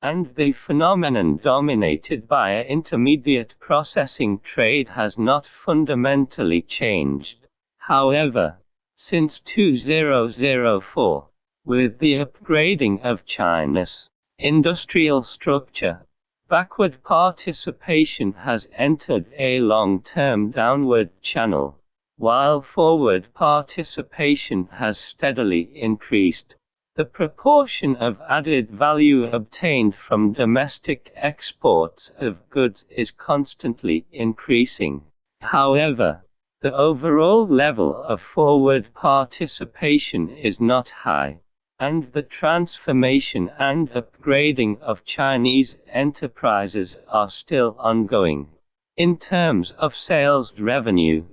and the phenomenon dominated by an intermediate processing trade has not fundamentally changed. However, since 2004, with the upgrading of China's industrial structure, backward participation has entered a long-term downward channel, while forward participation has steadily increased. The proportion of added value obtained from domestic exports of goods is constantly increasing. However, the overall level of forward participation is not high, and the transformation and upgrading of Chinese enterprises are still ongoing. In terms of sales revenue,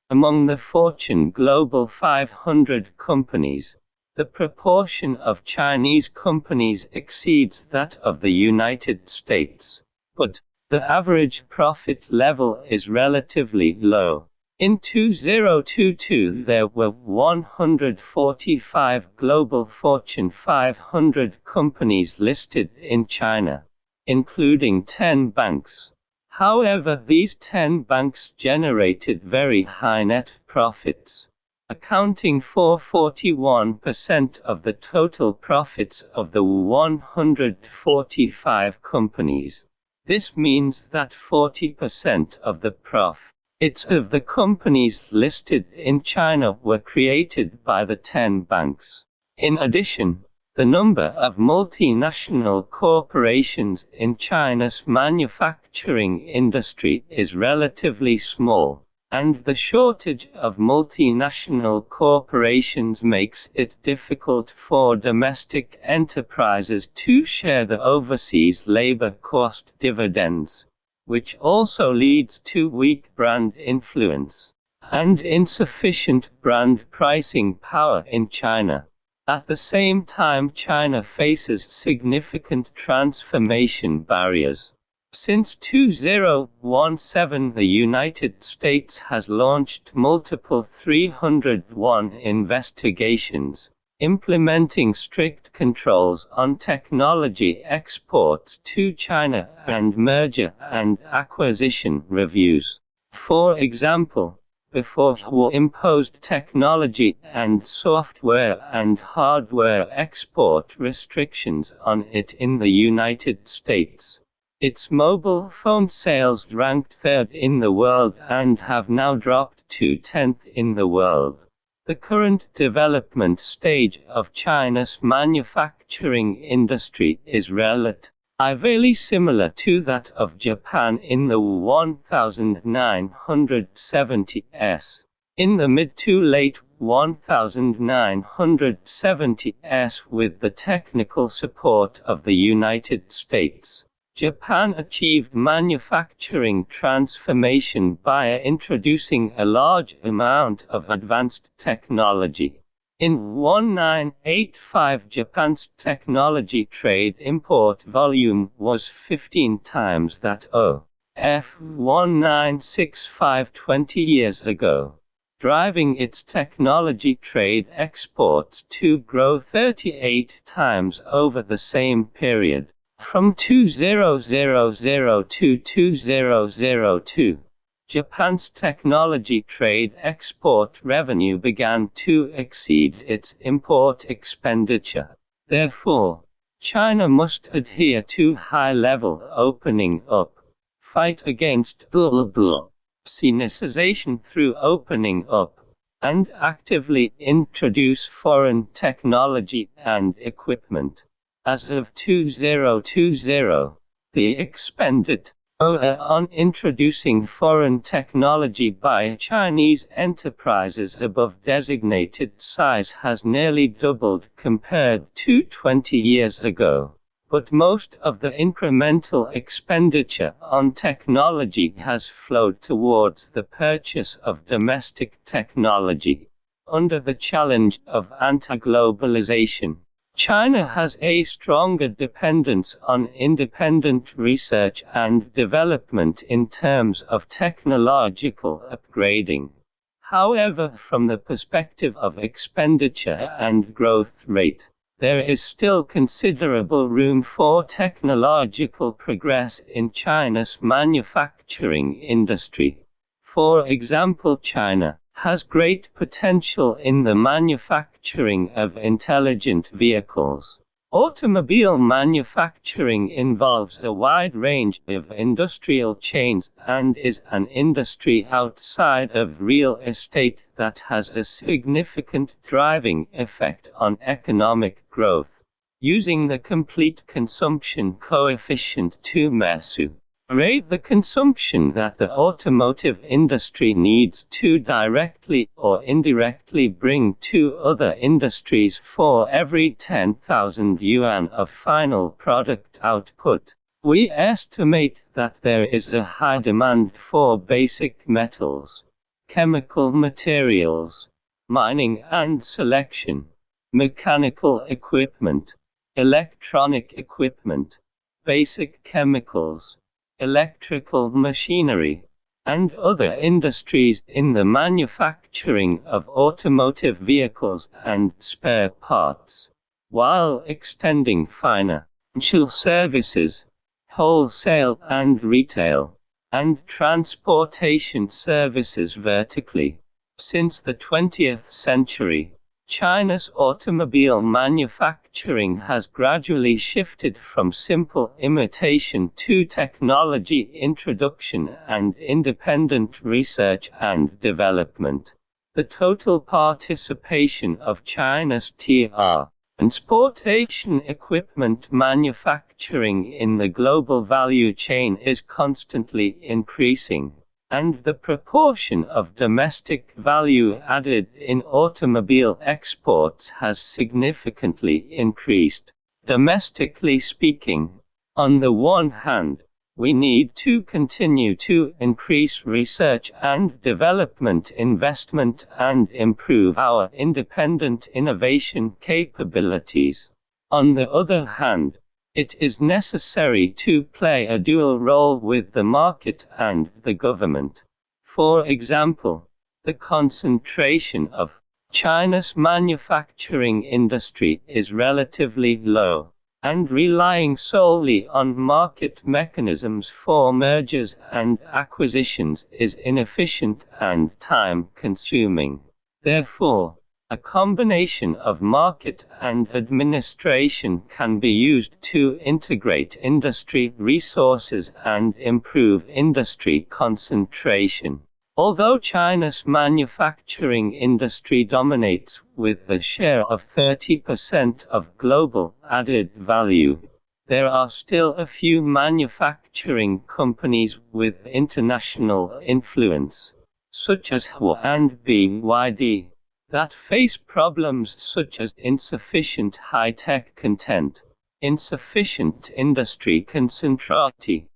among the Fortune Global 500 companies, the proportion of Chinese companies exceeds that of the United States, but the average profit level is relatively low. In 2022 there were 145 global Fortune 500 companies listed in China, including 10 banks. However, these 10 banks generated very high net profits, accounting for 41% of the total profits of the 145 companies. This means that 40% of the profits of the companies listed in China were created by the 10 banks. In addition, the number of multinational corporations in China's manufacturing industry is relatively small, and the shortage of multinational corporations makes it difficult for domestic enterprises to share the overseas labor cost dividends, which also leads to weak brand influence and insufficient brand pricing power in China. At the same time, China faces significant transformation barriers. Since 2017, the United States has launched multiple 301 investigations, implementing strict controls on technology exports to China and merger and acquisition reviews. For example, before war imposed technology and software and hardware export restrictions on it in the United States. Its mobile phone sales ranked third in the world and have now dropped to 10th in the world. The current development stage of China's manufacturing industry is relatively similar to that of Japan in the 1970s. In the mid to late 1970s, with the technical support of the United States, Japan achieved manufacturing transformation by introducing a large amount of advanced technology. In 1985, Japan's technology trade import volume was 15 times that of 1965 20 years ago, driving its technology trade exports to grow 38 times over the same period. From 2000 to 2002, Japan's technology trade export revenue began to exceed its import expenditure. Therefore, China must adhere to high-level opening up, fight against sinicization through opening up, and actively introduce foreign technology and equipment. As of 2020, the expenditure on introducing foreign technology by Chinese enterprises above designated size has nearly doubled compared to 20 years ago. But most of the incremental expenditure on technology has flowed towards the purchase of domestic technology. Under the challenge of anti-globalization, China has a stronger dependence on independent research and development in terms of technological upgrading. However, from the perspective of expenditure and growth rate, there is still considerable room for technological progress in China's manufacturing industry. For example, China has great potential in the manufacturing of intelligent vehicles. Automobile manufacturing involves a wide range of industrial chains and is an industry outside of real estate that has a significant driving effect on economic growth. Using the complete consumption coefficient to measure the consumption that the automotive industry needs to directly or indirectly bring to other industries for every 10,000 yuan of final product output. We estimate that there is a high demand for basic metals, chemical materials, mining and selection, mechanical equipment, electronic equipment, basic chemicals, electrical machinery, and other industries in the manufacturing of automotive vehicles and spare parts, while extending financial services, wholesale and retail, and transportation services vertically. Since the 20th century, China's automobile manufacturing has gradually shifted from simple imitation to technology introduction and independent research and development. The total participation of China's TR transportation equipment manufacturing in the global value chain is constantly increasing, and the proportion of domestic value added in automobile exports has significantly increased. Domestically speaking, on the one hand, we need to continue to increase research and development investment and improve our independent innovation capabilities. On the other hand, it is necessary to play a dual role with the market and the government. For example, the concentration of China's manufacturing industry is relatively low, and relying solely on market mechanisms for mergers and acquisitions is inefficient and time-consuming. Therefore, a combination of market and administration can be used to integrate industry resources and improve industry concentration. Although China's manufacturing industry dominates with a share of 30% of global added value, there are still a few manufacturing companies with international influence, such as Hua and BYD, that face problems such as insufficient high-tech content, insufficient industry concentration,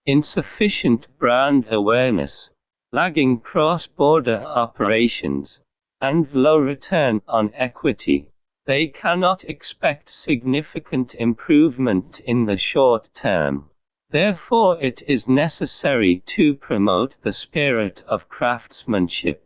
insufficient brand awareness, lagging cross-border operations, and low return on equity. They cannot expect significant improvement in the short term. Therefore, it is necessary to promote the spirit of craftsmanship,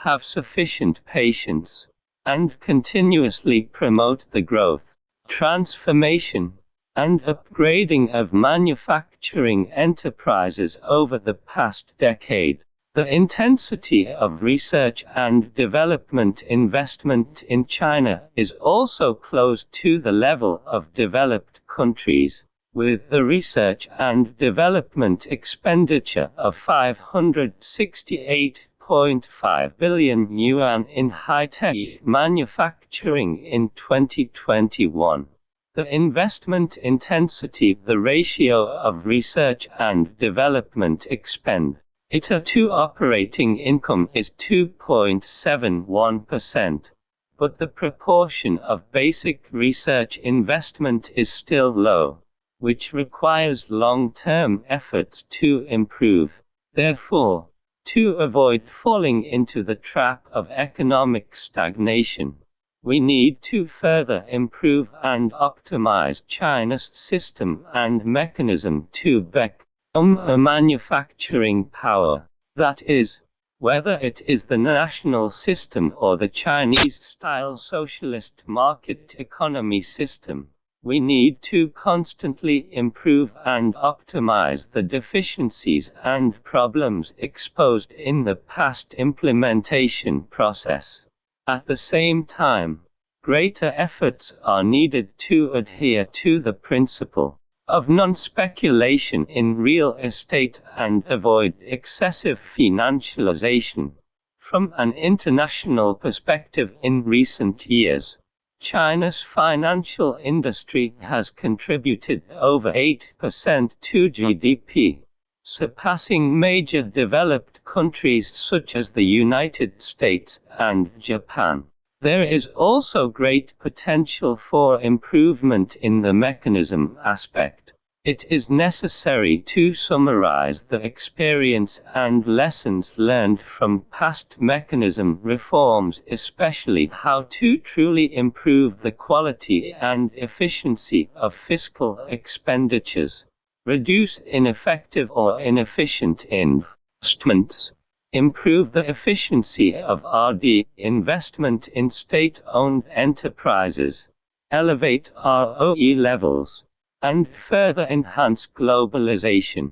have sufficient patience, and continuously promote the growth, transformation, and upgrading of manufacturing enterprises over the past decade. The intensity of research and development investment in China is also close to the level of developed countries, with the research and development expenditure of 568.5 billion yuan in high-tech manufacturing in 2021. The investment intensity, the ratio of research and development expenditure to operating income is 2.71%, but the proportion of basic research investment is still low, which requires long-term efforts to improve. Therefore, to avoid falling into the trap of economic stagnation, we need to further improve and optimize China's system and mechanism to become a manufacturing power, that is, Whether it is the national system or the Chinese-style socialist market economy system, we need to constantly improve and optimize the deficiencies and problems exposed in the past implementation process. At the same time, greater efforts are needed to adhere to the principle of non-speculation in real estate and avoid excessive financialization. From an international perspective, in recent years, China's financial industry has contributed over 8% to GDP, surpassing major developed countries such as the United States and Japan. There is also great potential for improvement in the mechanism aspect. It is necessary to summarize the experience and lessons learned from past mechanism reforms, especially how to truly improve the quality and efficiency of fiscal expenditures, reduce ineffective or inefficient investments, improve the efficiency of R&D investment in state-owned enterprises, elevate ROE levels, and further enhance globalization.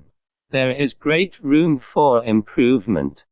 There is great room for improvement.